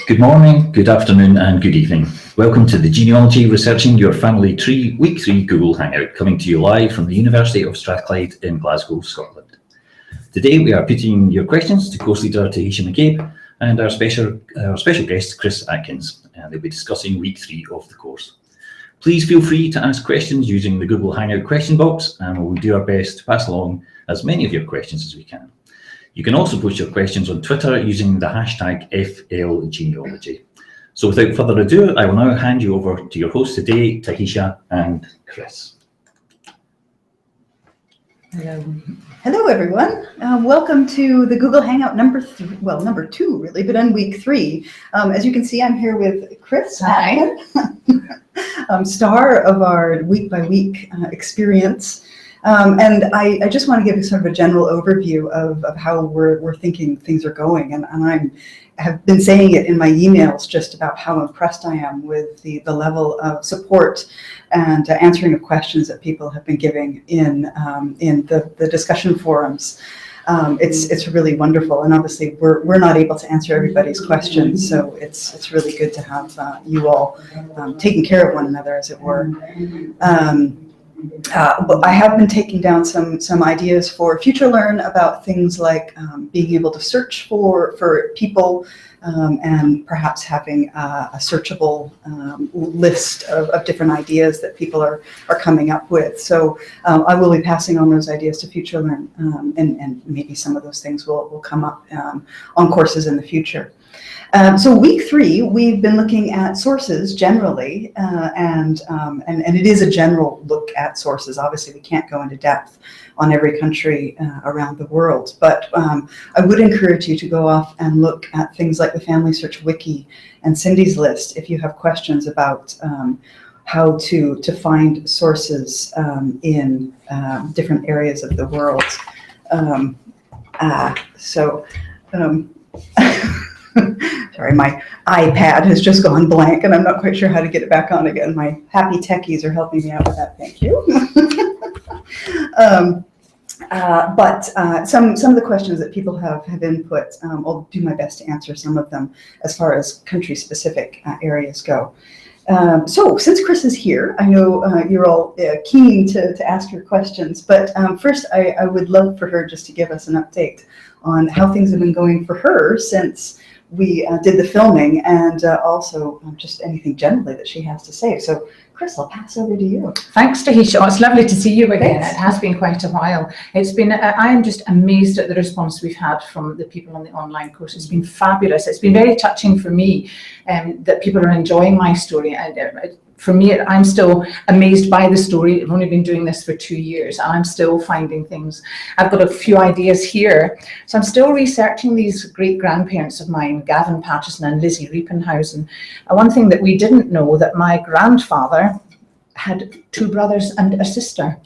Good morning, good afternoon and good evening. Welcome to the Genealogy Researching Your Family Tree Week 3 Google Hangout, coming to you live from the University of Strathclyde in Glasgow, Scotland. Today we are putting your questions to course leader Theresa McCabe and our special guest Chris Atkins, and they'll be discussing Week 3 of the course. Please feel free to ask questions using the Google Hangout question box, and we'll do our best to pass along as many of your questions as we can. You can also post your questions on Twitter using the hashtag FLGenealogy. So without further ado, I will now hand you over to your hosts today, Theresa and Chris. Hello everyone. Welcome to the Google Hangout number 2 really, but on week 3. As you can see, I'm here with Chris Atkins, star of our week by week experience. And I just want to give you sort of a general overview of how we're thinking things are going. And I have been saying it in my emails just about how impressed I am with the level of support and answering of questions that people have been giving in the discussion forums. It's really wonderful. And obviously we're not able to answer everybody's questions. So it's really good to have you all taking care of one another, as it were. But I have been taking down some ideas for Future Learn about things like being able to search for people and perhaps having a searchable list of different ideas that people are coming up with. So I will be passing on those ideas to Future Learn, and maybe some of those things will come up on courses in the future. So week 3, we've been looking at sources generally, and it is a general look at sources. Obviously, we can't go into depth on every country around the world, but I would encourage you to go off and look at things like the Family Search Wiki and Cindy's list if you have questions about how to find sources in different areas of the world. Sorry, my iPad has just gone blank and I'm not quite sure how to get it back on again. My happy techies are helping me out with that. Thank you. But some of the questions that people have input, I'll do my best to answer some of them as far as country-specific areas go. So since Chris is here, I know you're all keen to ask your questions, but first I would love for her just to give us an update on how things have been going for her since we did the filming, and also just anything generally that she has to say. So Chris, I'll pass over to you. Thanks, Theresa. It's lovely to see you again. Thanks. It has been quite a while. It's been, I am just amazed at the response we've had from the people on the online course. It's been fabulous. It's been very touching for me that people are enjoying my story. For me, I'm still amazed by the story. I've only been doing this for 2 years and I'm still finding things. I've got a few ideas here. So I'm still researching these great grandparents of mine, Gavin Patterson and Lizzie Riepenhausen. One thing that we didn't know, that my grandfather had 2 brothers and a sister.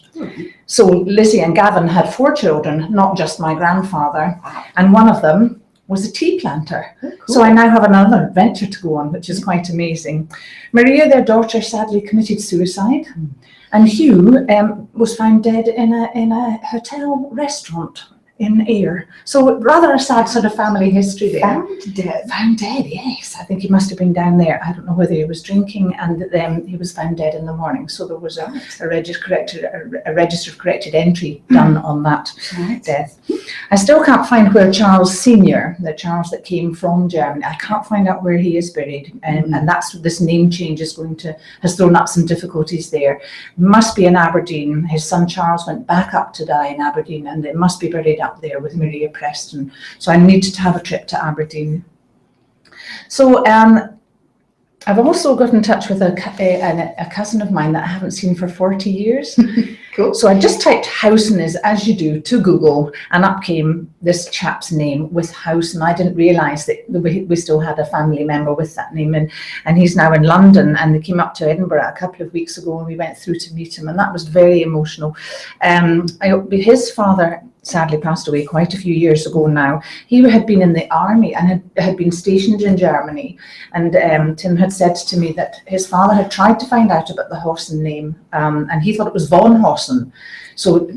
So Lizzie and Gavin had 4 children, not just my grandfather. And one of them was a tea planter. Oh, cool. So I now have another adventure to go on, which is quite amazing. Maria, their daughter, sadly committed suicide, and Hugh was found dead in a hotel restaurant in Ayr. So rather a sad sort of family history there. Found dead? Found dead, yes. I think he must have been down there. I don't know whether he was drinking, and then he was found dead in the morning. So there was a registered corrected entry done on that death. I still can't find where Charles Senior, the Charles that came from Germany, I can't find out where he is buried, and that's this name change has thrown up some difficulties there. Must be in Aberdeen. His son Charles went back up to die in Aberdeen, and it must be buried up there with Maria Preston. So I need to have a trip to Aberdeen. So I've also got in touch with a cousin of mine that I haven't seen for 40 years. Cool. So I just typed Housen, as you do, to Google, and up came this chap's name with Housen. I didn't realise that we still had a family member with that name, and he's now in London, and they came up to Edinburgh a couple of weeks ago and we went through to meet him, and that was very emotional. His father sadly passed away quite a few years ago now. He had been in the army and had been stationed in Germany, and Tim had said to me that his father had tried to find out about the Hausen name, and he thought it was von Hausen. Hawson. So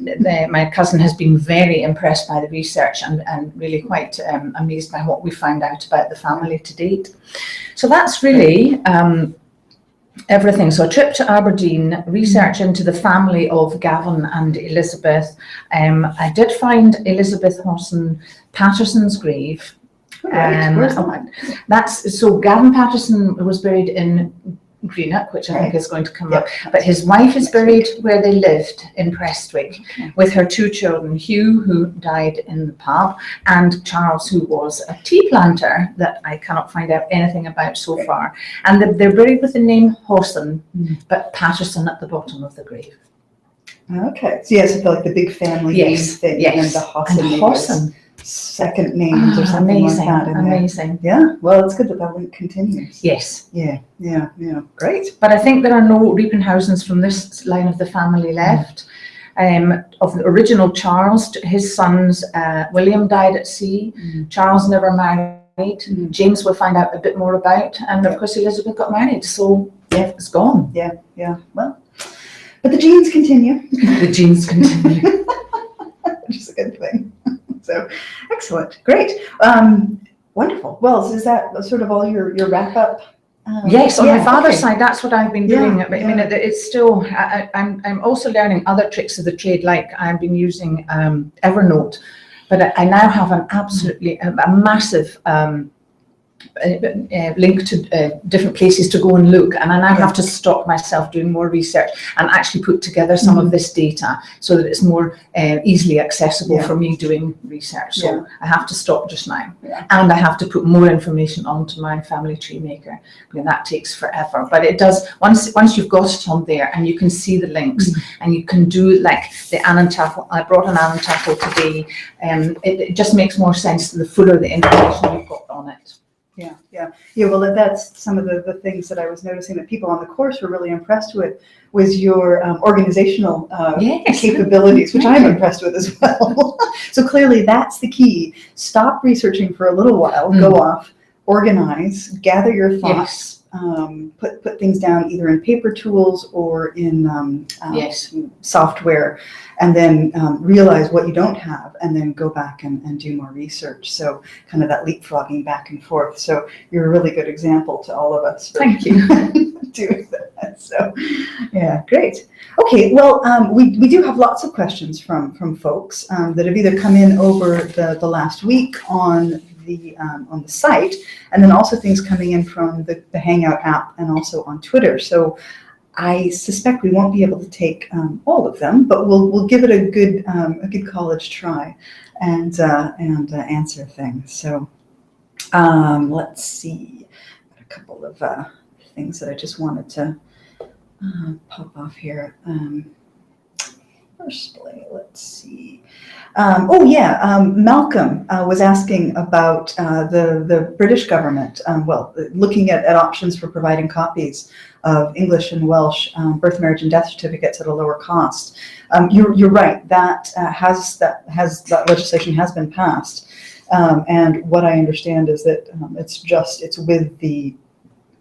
my cousin has been very impressed by the research and really quite amazed by what we found out about the family to date. So that's really everything. So a trip to Aberdeen, research into the family of Gavin and Elizabeth. I did find Elizabeth Hawson Patterson's grave. Where's that? That's so Gavin Patterson was buried in Greenock, which I think is going to come up, but his wife is buried where they lived in Prestwick with her 2 children, Hugh, who died in the pub, and Charles, who was a tea planter that I cannot find out anything about so far. And they're buried with the name Hawson, but Patterson at the bottom of the grave. Okay, so yes, I feel like the big family name thing, and the Hawson second names or something like that. Amazing. Yeah, well, it's good that that link continues. Yes. Yeah, great. But I think there are no Riepenhausens from this line of the family left. Of the original Charles, his sons, William died at sea. Charles never married. James we'll find out a bit more about. And of course, Elizabeth got married. So it's gone. Yeah. Well, but the genes continue. The genes continue. Which is a good thing. So excellent, great, wonderful. Well, is that sort of all your wrap up? Yes, on my father's side, that's what I've been doing. I mean, it's still. I'm also learning other tricks of the trade, like I've been using Evernote, but I now have an absolutely a massive link to different places to go and look, and I now have to stop myself doing more research and actually put together some of this data so that it's more easily accessible for me doing research. So I have to stop just now, and I have to put more information onto my family tree maker, and that takes forever. But it does, once you've got it on there and you can see the links and you can do like the Annantafel. I brought an Annantafel today, it just makes more sense to the fuller the information you've got on it. Yeah. Well, that's some of the things that I was noticing that people on the course were really impressed with, was your organizational capabilities, which I'm impressed with as well. So clearly that's the key. Stop researching for a little while, go off, organize, gather your thoughts, put things down either in paper tools or in software, and then realize what you don't have, and then go back and do more research. So kind of that leapfrogging back and forth. So you're a really good example to all of us. Thank you. Doing that. So yeah, great. Okay, well, we do have lots of questions from folks that have either come in over the last week on the site, and then also things coming in from the Hangout app and also on Twitter. So I suspect we won't be able to take all of them, but we'll give it a good college try and answer things. So let's see, a couple of things that I just wanted to pop off here. Firstly, let's see. Malcolm was asking about the British government, looking at options for providing copies of English and Welsh birth, marriage, and death certificates at a lower cost. You're right. That legislation has been passed, and what I understand is that it's with the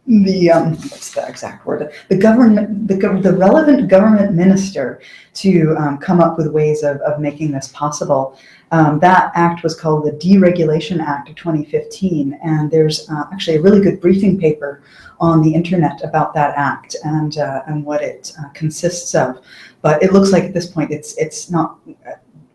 what's the exact word? The relevant government minister to come up with ways of making this possible. That act was called the Deregulation Act of 2015, and there's actually a really good briefing paper on the internet about that act and what it consists of. But it looks like at this point it's not.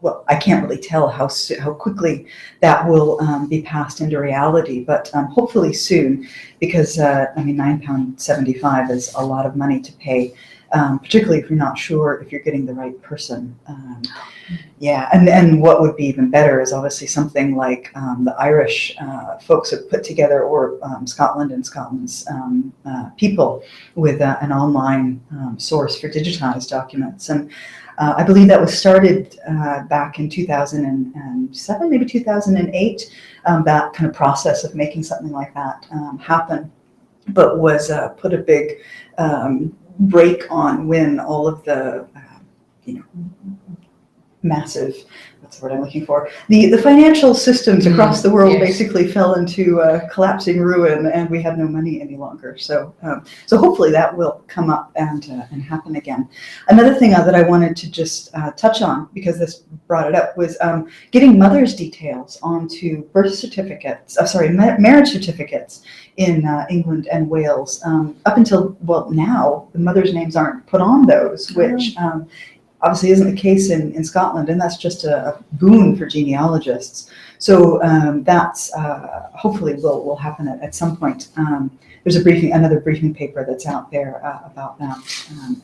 Well, I can't really tell how quickly that will be passed into reality, but hopefully soon, because £9.75 is a lot of money to pay, particularly if you're not sure if you're getting the right person. And what would be even better is obviously something like the Irish folks have put together, or Scotland and Scotland's people, with an online source for digitized documents. And I believe that was started back in 2007, maybe 2008, that kind of process of making something like that happen, but was put a big brake on when all of the massive what's the word I'm looking for? The financial systems across the world yes. basically fell into collapsing ruin, and we had no money any longer. So so hopefully that will come up and happen again. Another thing that I wanted to just touch on, because this brought it up, was getting mother's details onto birth certificates, marriage certificates in England and Wales. Up until, well, now the mother's names aren't put on those, which obviously isn't the case in Scotland, and that's just a boon for genealogists. So that's hopefully will happen at some point. There's another briefing paper that's out there about that,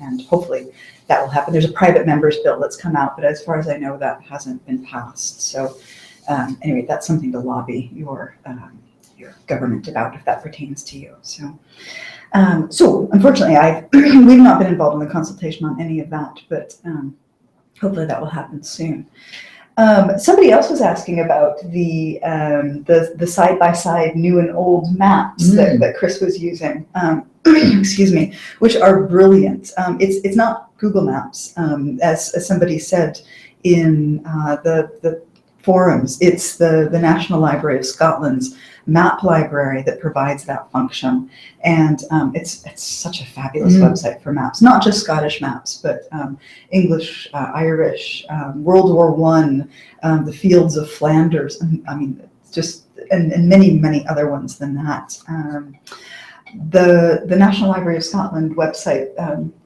and hopefully that will happen. There's a private members bill that's come out, but as far as I know, that hasn't been passed. So anyway, that's something to lobby your government about if that pertains to you. So. So unfortunately, we've not been involved in the consultation on any of that, but hopefully that will happen soon. Somebody else was asking about the side-by-side new and old maps that Chris was using, excuse me, which are brilliant. It's not Google Maps, as somebody said in the forums. It's the National Library of Scotland's map library that provides that function, and it's such a fabulous website for maps, not just Scottish maps, but English, Irish, World War I, the fields of Flanders, I mean, just and many other ones than that. The National Library of Scotland website,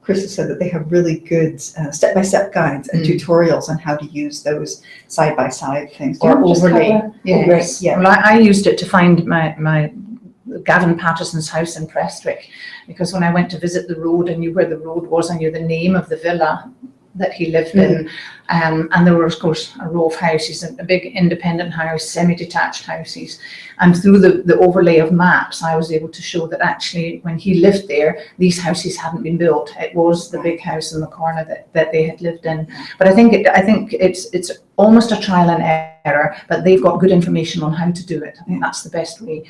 Chris has said that they have really good step-by-step guides and tutorials on how to use those side-by-side things. Or overlay. Yes. Yeah. Well, I used it to find my Gavin Patterson's house in Prestwick, because when I went to visit the road, I knew where the road was, I knew the name of the villa that he lived in, and there was, of course, a row of houses, a big independent house, semi-detached houses, and through the overlay of maps I was able to show that actually when he lived there, these houses hadn't been built. It was the big house in the corner that they had lived in. But I think it's almost a trial and error, but they've got good information on how to do it. I think that's the best way.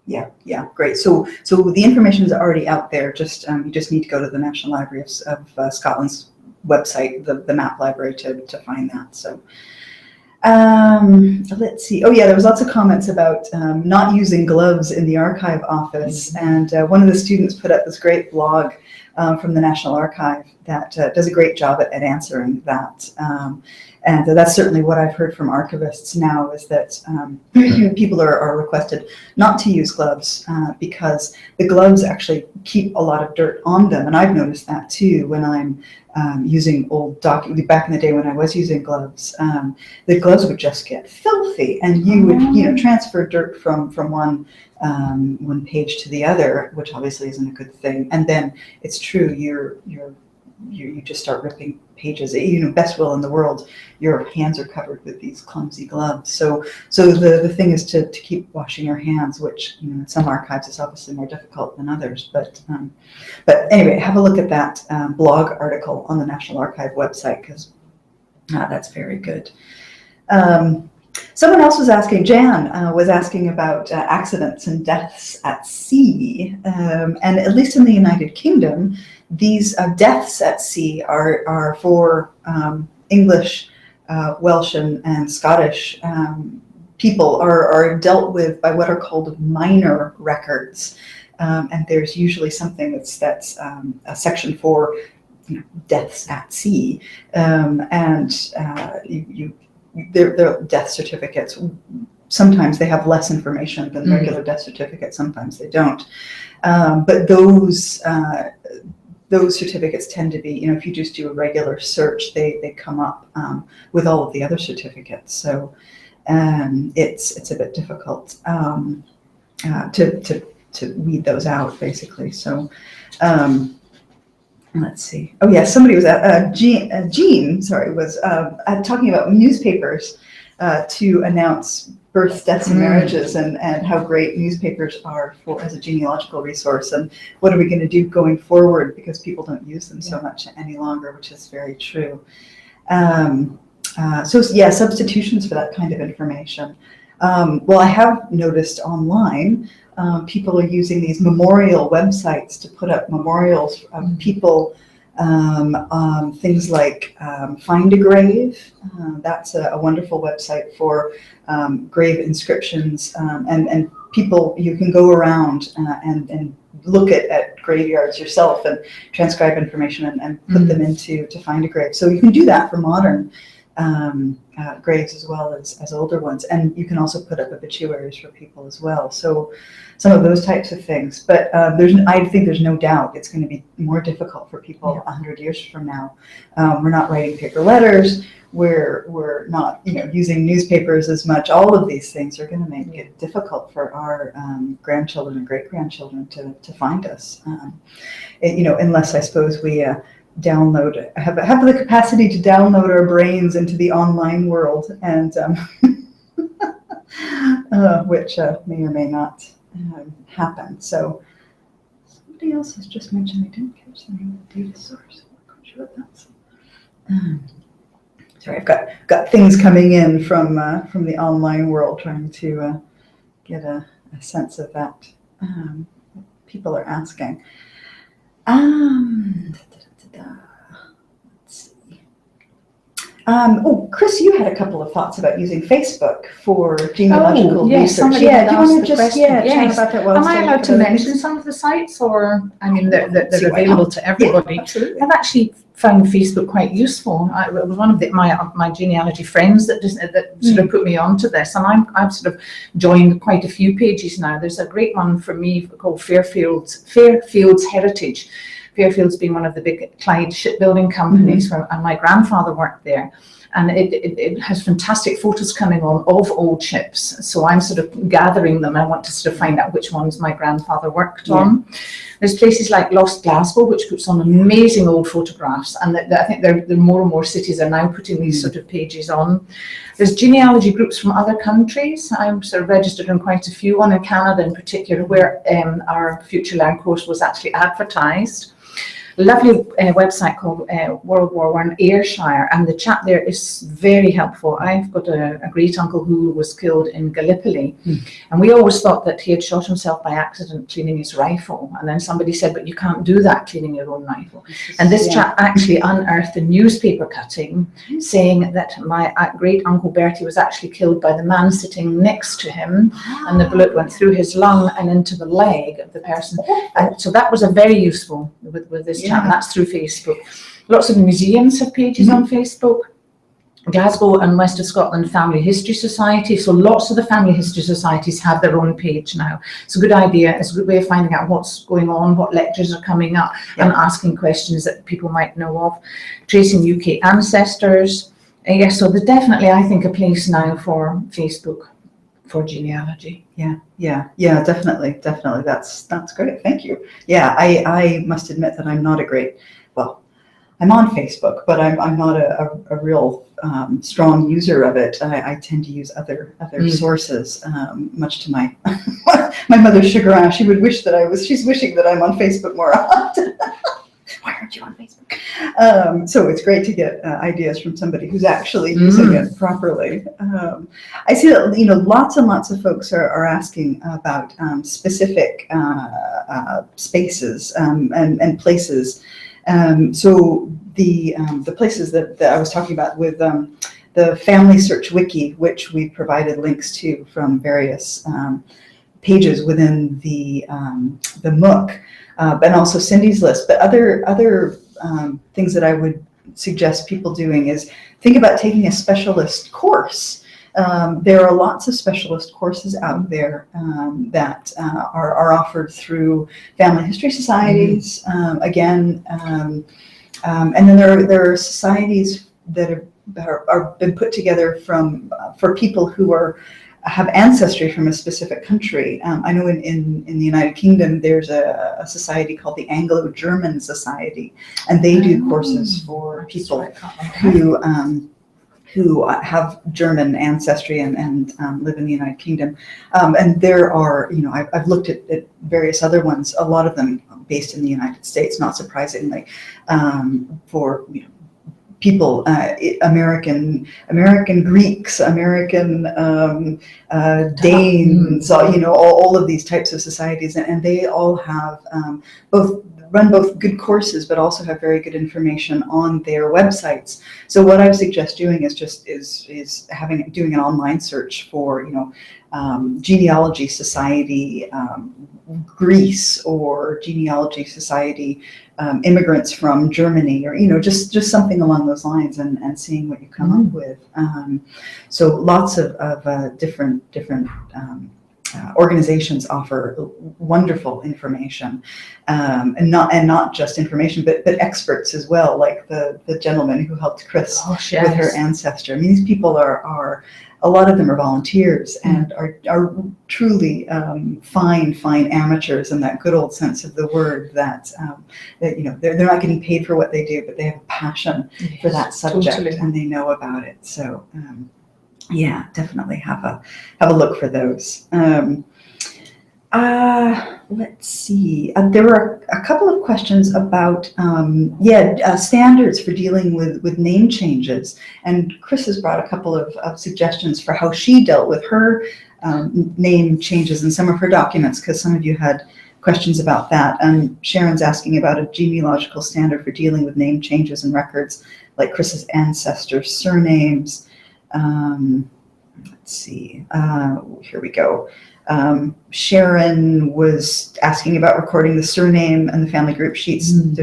Yeah, great. So the information is already out there. Just you just need to go to the National Library of Scotland's website, the map library, to find that. So let's see. Oh yeah, there was lots of comments about not using gloves in the archive office, and one of the students put up this great blog from the National Archive that does a great job at answering that. And that's certainly what I've heard from archivists now, is that people are requested not to use gloves because the gloves actually keep a lot of dirt on them. And I've noticed that too when I'm using old documents. Back in the day when I was using gloves, the gloves would just get filthy, and you would transfer dirt from one page to the other, which obviously isn't a good thing. And then it's true, you just start ripping pages. Best will in the world, your hands are covered with these clumsy gloves. So the thing is to keep washing your hands, which in some archives is obviously more difficult than others. But anyway, have a look at that blog article on the National Archive website, because that's very good. Someone else was asking, Jan was asking about accidents and deaths at sea, and at least in the United Kingdom, these deaths at sea are for English, Welsh, and Scottish people are dealt with by what are called minor records, and there's usually something that's a section for deaths at sea, and they're death certificates. Sometimes they have less information than regular death certificates, sometimes they don't. But those certificates tend to be, if you just do a regular search, they come up with all of the other certificates. So it's a bit difficult to weed those out, basically. So let's see. Oh yeah, somebody was Jean, was talking about newspapers to announce births, deaths, and marriages, and how great newspapers are as a genealogical resource, and what are we going to do going forward, because people don't use them so much any longer, which is very true. So yeah, substitutions for that kind of information. Well, I have noticed online people are using these memorial websites to put up memorials of people Things like Find a Grave. That's a wonderful website for grave inscriptions, and people, you can go around and look at graveyards yourself and transcribe information and put them into to Find a Grave. So you can do that for modern graves as well as older ones, and you can also put up obituaries for people as well. So some of those types of things. But I think there's no doubt it's going to be more difficult for people 100 years from now. We're not writing paper letters. We're not using newspapers as much. All of these things are going to make it difficult for our grandchildren and great grandchildren to find us. Unless I suppose we download, have the capacity to download our brains into the online world, and which may or may not happen. So somebody else has just mentioned, I didn't catch the name of the data source. I'm not sure what that's. Sorry, I've got things coming in from the online world, trying to get a sense of that. People are asking. Let's see. Chris, you had a couple of thoughts about using Facebook for genealogical research. Do you want to just chat about that? Am I allowed to mention some of the sites, or they're available to everybody? Yeah, absolutely. I've actually found Facebook quite useful. It was one of my genealogy friends that sort of put me onto this, and I've sort of joined quite a few pages now. There's a great one for me called Fairfields Heritage. Fairfields being one of the big Clyde shipbuilding companies, and my grandfather worked there. And it has fantastic photos coming on of old ships. So I'm sort of gathering them. I want to sort of find out which ones my grandfather worked on. There's places like Lost Glasgow, which puts on amazing old photographs. And I think there more and more cities are now putting these sort of pages on. There's genealogy groups from other countries. I'm sort of registered in quite a few, one in Canada in particular, where our Future Learn course was actually advertised. A lovely website called World War I Ayrshire, and the chat there is very helpful. I've got a great uncle who was killed in Gallipoli, and we always thought that he had shot himself by accident cleaning his rifle, and then somebody said, but you can't do that cleaning your own rifle. And this chat actually unearthed a newspaper cutting saying that my great uncle Bertie was actually killed by the man sitting next to him, and the bullet went through his lung and into the leg of the person. And so that was a very useful with this chat, and that's through Facebook. Lots of museums have pages on Facebook. Glasgow and West of Scotland Family History Society, so lots of the family history societies have their own page now. It's a good idea. It's a good way of finding out what's going on, what lectures are coming up, and asking questions that people might know of. Tracing UK ancestors. So there's definitely, I think, a place now for Facebook for genealogy. Yeah, definitely. That's great. Thank you. Yeah, I must admit that I'm not I'm on Facebook, but I'm not a real strong user of it. I tend to use other sources, much to my my mother's chagrin. She would wish that she's wishing that I'm on Facebook more often. Why aren't you on Facebook? So it's great to get ideas from somebody who's actually using it properly. I see that lots and lots of folks are asking about specific spaces and places. So the places that I was talking about with the Family Search Wiki, which we provided links to from various pages within the MOOC. And also Cindy's list, but other things that I would suggest people doing is think about taking a specialist course. There are lots of specialist courses out there that are offered through family history societies. And then there are societies that are been put together for people who have ancestry from a specific country. I know in the United Kingdom, there's a society called the Anglo-German Society, and they do courses for people who have German ancestry and live in the United Kingdom. And there are, I've looked at various other ones, a lot of them based in the United States, not surprisingly, for people, American Greeks, American Danes, all of these types of societies, and they all have run both good courses, but also have very good information on their websites. So what I would suggest doing is doing an online search for, genealogy society Greece, or genealogy society immigrants from Germany, or just something along those lines, and seeing what you come up with. So lots of different organizations offer wonderful information, and not just information, but experts as well, like the gentleman who helped Chris with her ancestor. I mean, these people are a lot of them are volunteers and are truly fine amateurs in that good old sense of the word, that they're not getting paid for what they do, but they have a passion for that subject, and they know about it. So yeah, definitely have a look for those. Let's see. There were a couple of questions about standards for dealing with name changes, and Chris has brought a couple of suggestions for how she dealt with her name changes in some of her documents, because some of you had questions about that. And Sharon's asking about a genealogical standard for dealing with name changes in records, like Chris's ancestors' surnames. Let's see. Here we go. Sharon was asking about recording the surname and the family group sheets. Do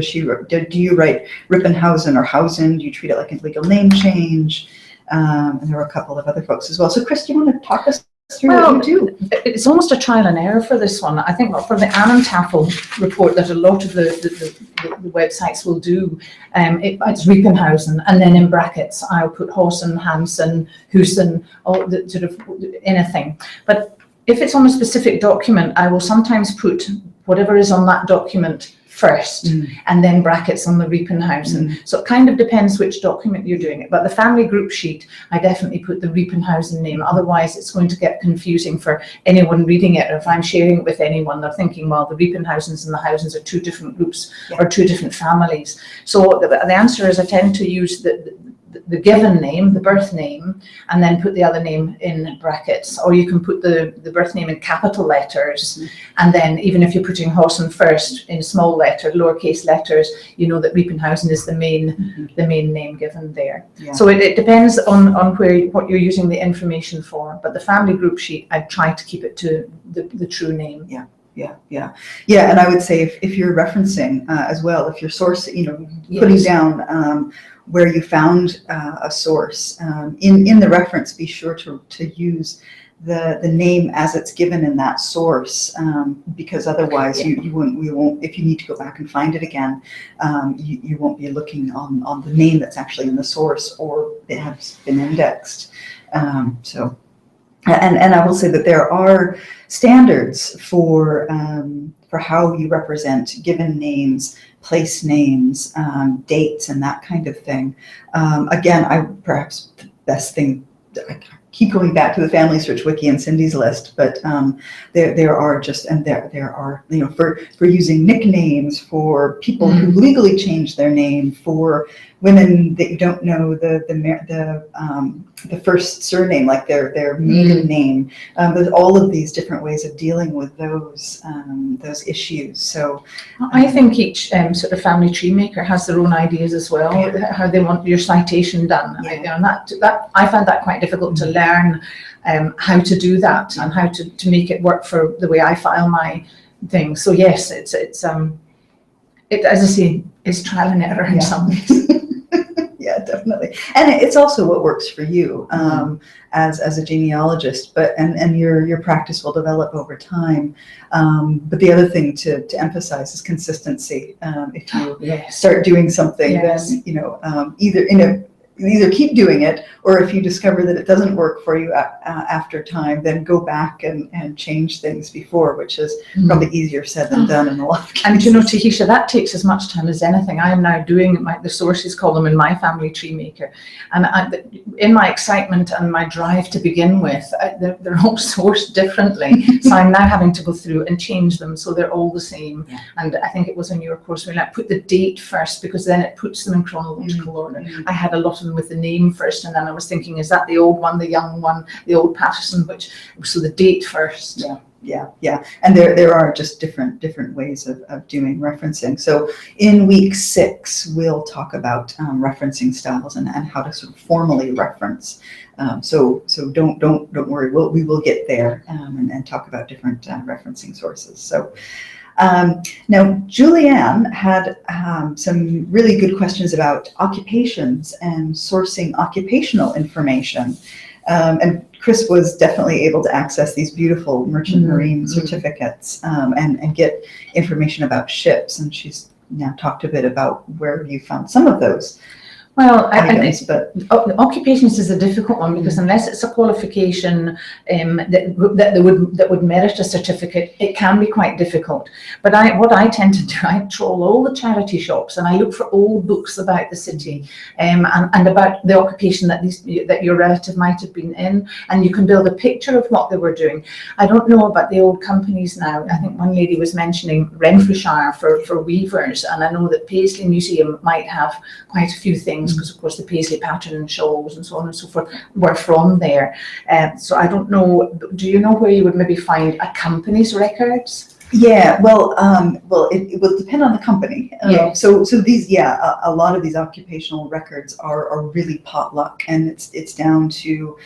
you write Rippenhausen or Hausen? Do you treat it like a legal name change? And there were a couple of other folks as well. So Chris, do you want to talk us through what you do? It's almost a trial and error for this one. I think for the Annentafel report that a lot of the websites will do, it's Rippenhausen, and then in brackets I'll put Hausen, Hansen, Husen, all the sort of anything. But if it's on a specific document, I will sometimes put whatever is on that document first, and then brackets on the Rippenhausen. So it kind of depends which document you're doing it. But the family group sheet, I definitely put the Rippenhausen name. Otherwise, it's going to get confusing for anyone reading it. Or if I'm sharing it with anyone, they're thinking, well, the Rippenhausens and the Hausens are two different groups or two different families. So the answer is I tend to use the given name, the birth name, and then put the other name in brackets. Or you can put the birth name in capital letters, and then even if you're putting Hausen first in small letter, lowercase letters, you know that Rippenhausen is the main name given there. Yeah. So it depends on what you're using the information for. But the family group sheet, I try to keep it to the true name. Yeah, and I would say if you're referencing as well, if you're putting down where you found a source in the reference, be sure to use the name as it's given in that source, because otherwise we won't, if you need to go back and find it again, you won't be looking on the name that's actually in the source, or it has been indexed. And I will say that there are standards for how you represent given names, place names, dates, and that kind of thing. Again, perhaps the best thing, I keep going back to the Family Search Wiki and Cindy's list, but there are for using nicknames, for people who legally change their name, for women that you don't know the first surname, like their maiden name. There's all of these different ways of dealing with those issues. So I think each sort of family tree maker has their own ideas as well, how they want your citation done. And that I find that quite difficult to learn, how to do that and how to make it work for the way I file my thing. So yes, it's as I say, it's trial and error in some ways. Yeah, definitely. And it's also what works for you as a genealogist, and your practice will develop over time. But the other thing to emphasize is consistency. If you start doing something, then either either keep doing it, or if you discover that it doesn't work for you after time, then go back and change things before, which is probably easier said than done in a lot of cases. And you know, Tahisha, that takes as much time as anything. I am now doing the sources column in my family tree maker, and in my excitement and my drive to begin with, they're all sourced differently. So I'm now having to go through and change them so they're all the same. Yeah. And I think it was in your course we put the date first, because then it puts them in chronological order. I had a lot of them with the name first, and then I was thinking, is that the old one, the young one, the old Patterson, so the date first. Yeah. And there are just different ways of doing referencing. So in week 6, we'll talk about referencing styles and how to sort of formally reference. So don't worry, we will get there and talk about different referencing sources. So now Julianne had some really good questions about occupations and sourcing occupational information. And Chris was definitely able to access these beautiful merchant marine certificates and get information about ships. And she's now talked a bit about where you found some of those. Well, occupations is a difficult one, because unless it's a qualification that would merit a certificate, it can be quite difficult. But what I tend to do, I troll all the charity shops and I look for old books about the city and about the occupation that your relative might have been in, and you can build a picture of what they were doing. I don't know about the old companies now. I think one lady was mentioning Renfrewshire for weavers, and I know that Paisley Museum might have quite a few things, because of course the Paisley pattern and shawls and so on and so forth were from there. So I don't know, do you know where you would maybe find a company's records? Yeah, well, it will depend on the company. So these, a lot of these occupational records are really potluck, and it's down to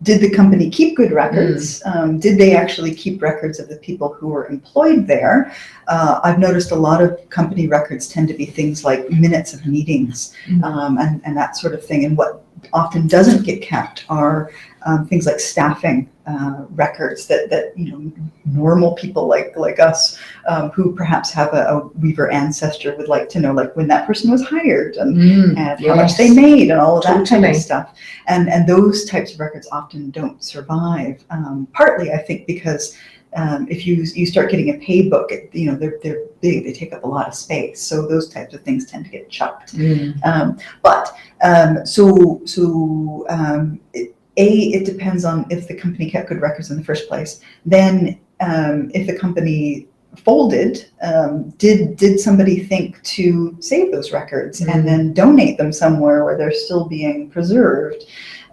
did the company keep good records? Did they actually keep records of the people who were employed there? I've noticed a lot of company records tend to be things like minutes of meetings and that sort of thing. And what often doesn't get kept are things like staffing records that normal people like us who perhaps have a weaver ancestor would like to know, like when that person was hired and how much they made and all of that kind of stuff. And those types of records often don't survive. Partly, I think, because if you start getting a pay book, they're big, they take up a lot of space. So those types of things tend to get chucked. It depends on if the company kept good records in the first place. Then if the company folded, did somebody think to save those records and then donate them somewhere where they're still being preserved?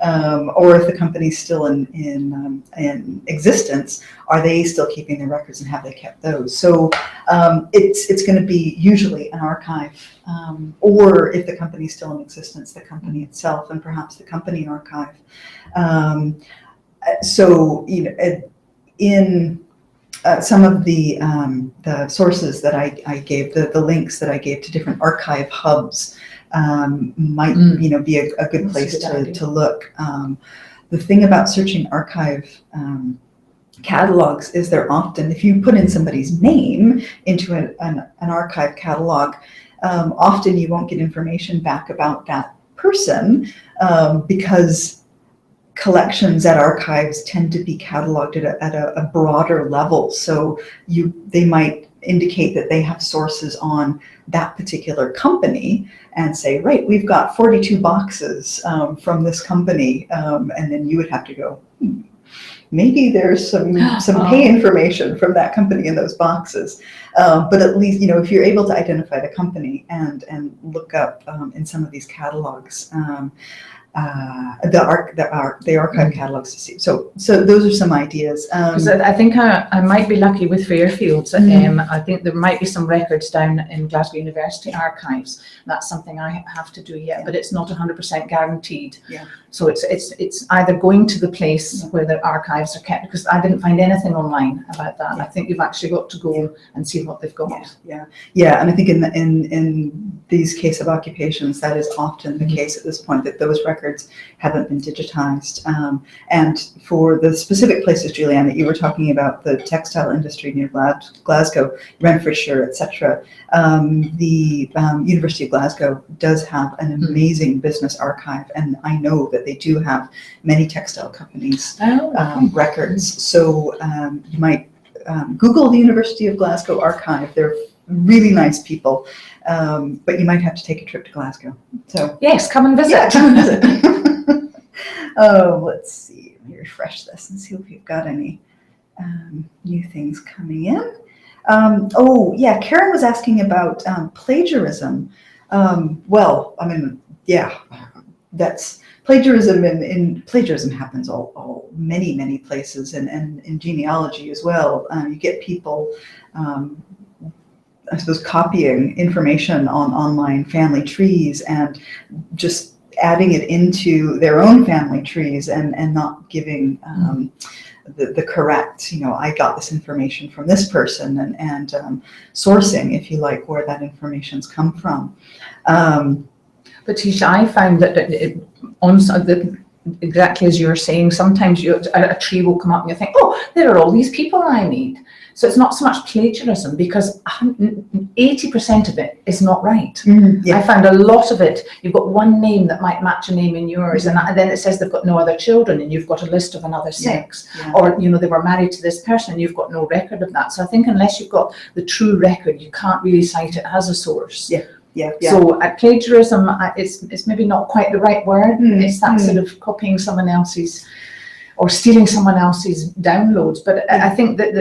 Or if the company's still in existence, are they still keeping their records, and have they kept those? So it's going to be usually an archive, or if the company's still in existence, the company itself, and perhaps the company archive. In some of the sources that I gave, the links that I gave to different archive hubs, might be a good place to look. The thing about searching archive catalogs is they're often, if you put in somebody's name into an archive catalog, often you won't get information back about that person, because collections at archives tend to be cataloged at a broader level. So they might indicate that they have sources on that particular company and say, right, we've got 42 boxes from this company, and then you would have to go, maybe there's some pay information from that company in those boxes. But at least, if you're able to identify the company and look up in some of these catalogs, the archive catalogs to see. So those are some ideas. Because I think I might be lucky with Fairfields. I think there might be some records down in Glasgow University archives. That's something I have to do yet, but it's not 100% guaranteed. So it's either going to the place where the archives are kept, because I didn't find anything online about that. I think you've actually got to go and see what they've got. Yeah, and I think in these case of occupations, that is often the case at this point, that those records records haven't been digitized. And for the specific places, Julianne, that you were talking about, the textile industry near Glasgow, Renfrewshire, etc., the University of Glasgow does have an amazing business archive, and I know that they do have many textile companies' records. So you might Google the University of Glasgow archive. They're really nice people, but you might have to take a trip to Glasgow. So yes, come and visit. yeah, come and visit. Oh, let's see. Let me refresh this and see if we've got any new things coming in. Oh, yeah, Karen was asking about plagiarism. Well, I mean, yeah, that's plagiarism. Plagiarism happens all many places, and in genealogy as well. You get people, I suppose, copying information on online family trees and just adding it into their own family trees and not giving the correct, I got this information from this person, and sourcing, if you like, where that information's come from. But Tisha, I found that exactly as you were saying, sometimes a tree will come up and you think, oh, there are all these people I need. So it's not so much plagiarism, because 80% of it is not right. Yeah. I found a lot of it, you've got one name that might match a name in yours, and then it says they've got no other children, and you've got a list of another 6. Yeah. Or, they were married to this person, and you've got no record of that. So I think unless you've got the true record, you can't really cite it as a source. Yeah. So plagiarism, it's maybe not quite the right word. It's that sort of copying someone else's or stealing someone else's downloads. But I think that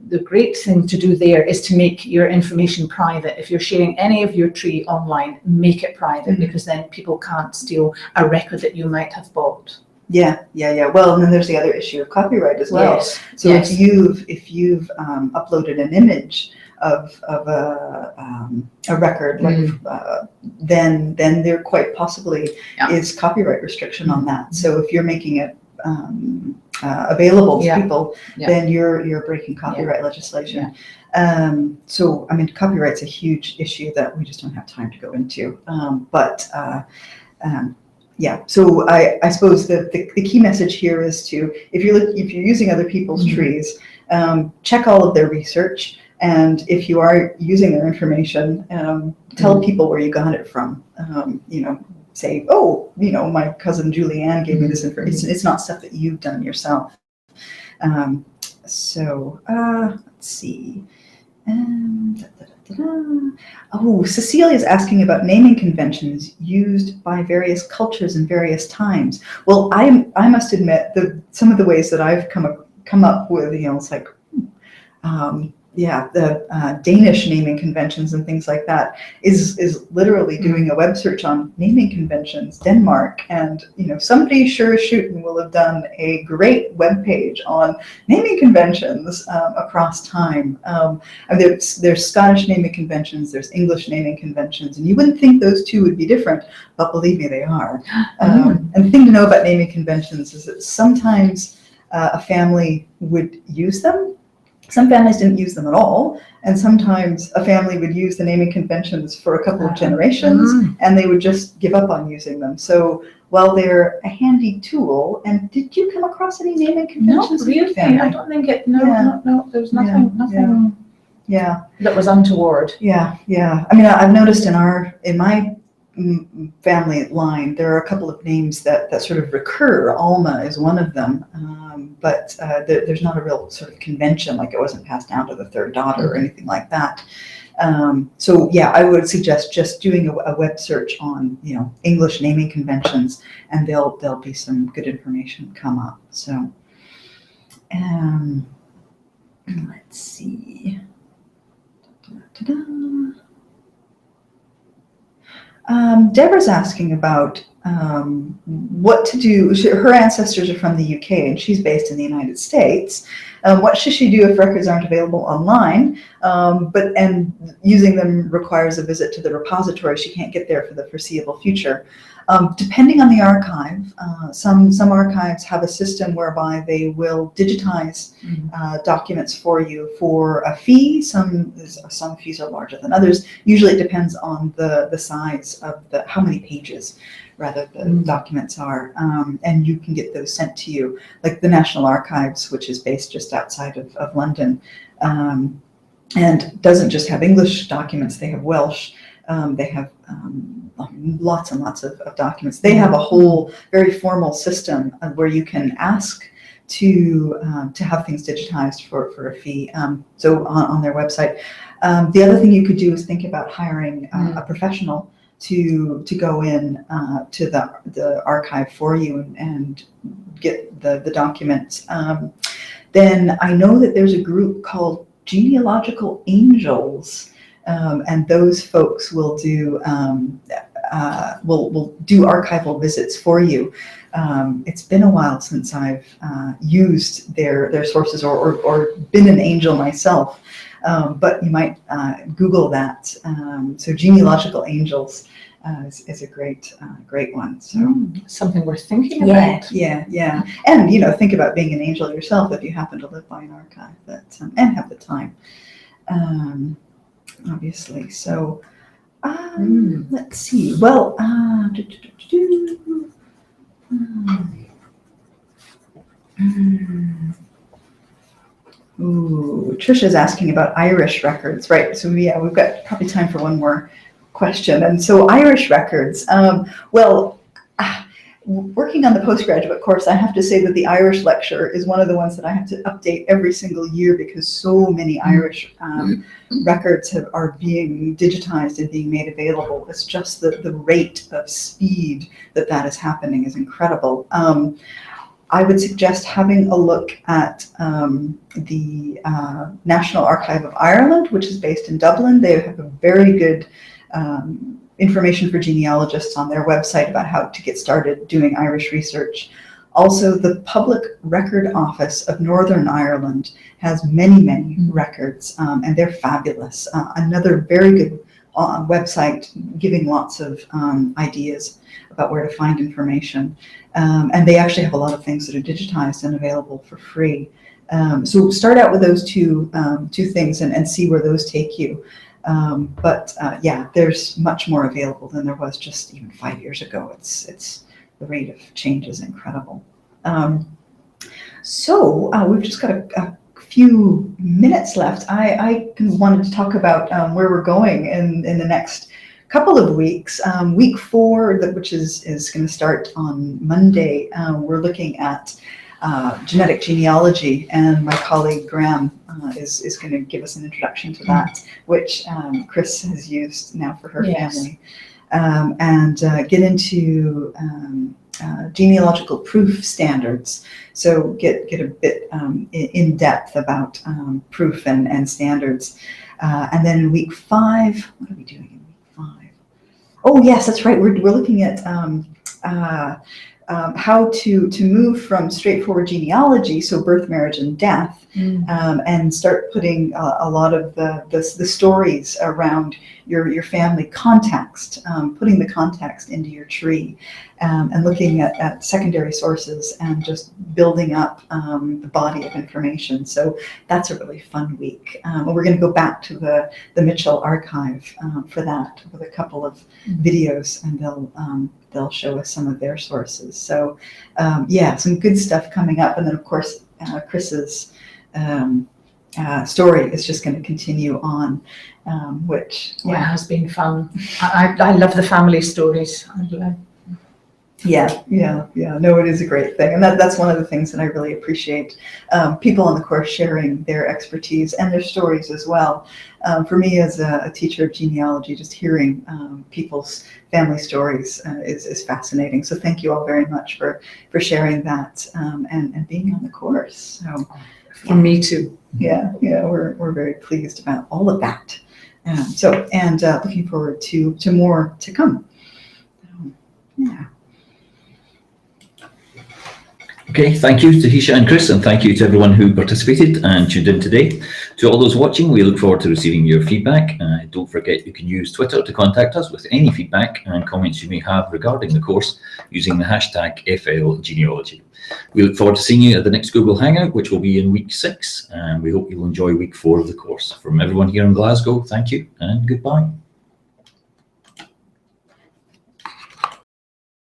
the great thing to do there is to make your information private. If you're sharing any of your tree online, make it private, because then people can't steal a record that you might have bought. Yeah. Well, and then there's the other issue of copyright as well. Yes. So if you've uploaded an image of a record, like then there quite possibly is copyright restriction on that. So if you're making it available to people, then you're breaking copyright legislation. So I mean, copyright's a huge issue that we just don't have time to go into. Yeah, so I suppose the key message here is to, if you're using other people's trees, check all of their research, and if you are using their information, tell people where you got it from. Say, oh, my cousin Julianne gave me this information. It's not stuff that you've done yourself. So let's see. Oh, Cecilia's asking about naming conventions used by various cultures in various times. Well, I must admit that some of the ways that I've come up with, it's like, the Danish naming conventions and things like that is literally doing a web search on naming conventions, Denmark, and somebody sure as shooting will have done a great web page on naming conventions across time. And there's Scottish naming conventions, there's English naming conventions, and you wouldn't think those two would be different, but believe me, they are. And the thing to know about naming conventions is that sometimes a family would use them. Some families didn't use them at all, and sometimes a family would use the naming conventions for a couple of generations, and they would just give up on using them. So while they're a handy tool, and did you come across any naming conventions? Not really. I don't think it. No. There was nothing. That was untoward. Yeah. I mean, I've noticed in my family line, there are a couple of names that sort of recur. Alma is one of them, but there's not a real sort of convention, like it wasn't passed down to the third daughter or anything like that. So yeah, I would suggest just doing a web search on English naming conventions, and there'll be some good information come up. So let's see. Deborah's asking about what to do. Her ancestors are from the UK, and she's based in the United States. What should she do if records aren't available online? And using them requires a visit to the repository. She can't get there for the foreseeable future. Depending on the archive, some archives have a system whereby they will digitize documents for you for a fee. Some fees are larger than others. Usually it depends on the size of how many pages rather the documents are, and you can get those sent to you. Like the National Archives, which is based just outside of London, and doesn't just have English documents, they have Welsh, they have lots and lots of documents. They have a whole very formal system where you can ask to have things digitized for a fee, so on their website. The other thing you could do is think about hiring a professional to go in to the archive for you and get the documents. Then I know that there's a group called Genealogical Angels, and those folks will do will do archival visits for you. It's been a while since I've used their sources or been an angel myself, but you might Google that. So Genealogical Angels is a great one. So something worth thinking about. Yeah. And think about being an angel yourself if you happen to live by an archive and have the time. Obviously. So let's see. Well, Trisha's asking about Irish records, right? So yeah, we've got probably time for one more question. And so Irish records, working on the postgraduate course, I have to say that the Irish lecture is one of the ones that I have to update every single year because so many Irish records are being digitized and being made available. It's just the rate of speed that is happening is incredible. I would suggest having a look at the National Archive of Ireland, which is based in Dublin. They have a very good information for genealogists on their website about how to get started doing Irish research. Also, the Public Record Office of Northern Ireland has many records, and they're fabulous. Another very good website giving lots of ideas about where to find information. And they actually have a lot of things that are digitized and available for free. So start out with those two things and see where those take you. Yeah, there's much more available than there was just even 5 years ago. It's the rate of change is incredible. So we've just got a few minutes left. I wanted to talk about where we're going in the next couple of weeks. Week 4, which is going to start on Monday, we're looking at genetic genealogy, and my colleague Graham is going to give us an introduction to that, which Chris has used now for her family, and get into genealogical proof standards. So get a bit in depth about proof and standards. And then in week 5, what are we doing in week 5? Oh yes, that's right. We're looking at how to move from straightforward genealogy, so birth, marriage, and death, and start putting a lot of the stories around your family context, putting the context into your tree, and looking at secondary sources and just building up the body of information. So that's a really fun week. We're going to go back to the Mitchell archive for that with a couple of videos, and they'll show us some of their sources. So yeah, some good stuff coming up. And then of course, Chris's story is just going to continue on, which has been fun. I love the family stories. Yeah. No, it is a great thing. And that's one of the things that I really appreciate. People on the course sharing their expertise and their stories as well. For me as a teacher of genealogy, just hearing people's family stories is fascinating. So thank you all very much for sharing that and being on the course. So for me too. Yeah, we're very pleased about all of that. And looking forward to more to come. Yeah. Okay, thank you, Theresa and Chris, and thank you to everyone who participated and tuned in today. To all those watching, we look forward to receiving your feedback. Don't forget you can use Twitter to contact us with any feedback and comments you may have regarding the course using the hashtag FLGenealogy. We look forward to seeing you at the next Google Hangout, which will be in week 6, and we hope you'll enjoy week 4 of the course. From everyone here in Glasgow, thank you and goodbye.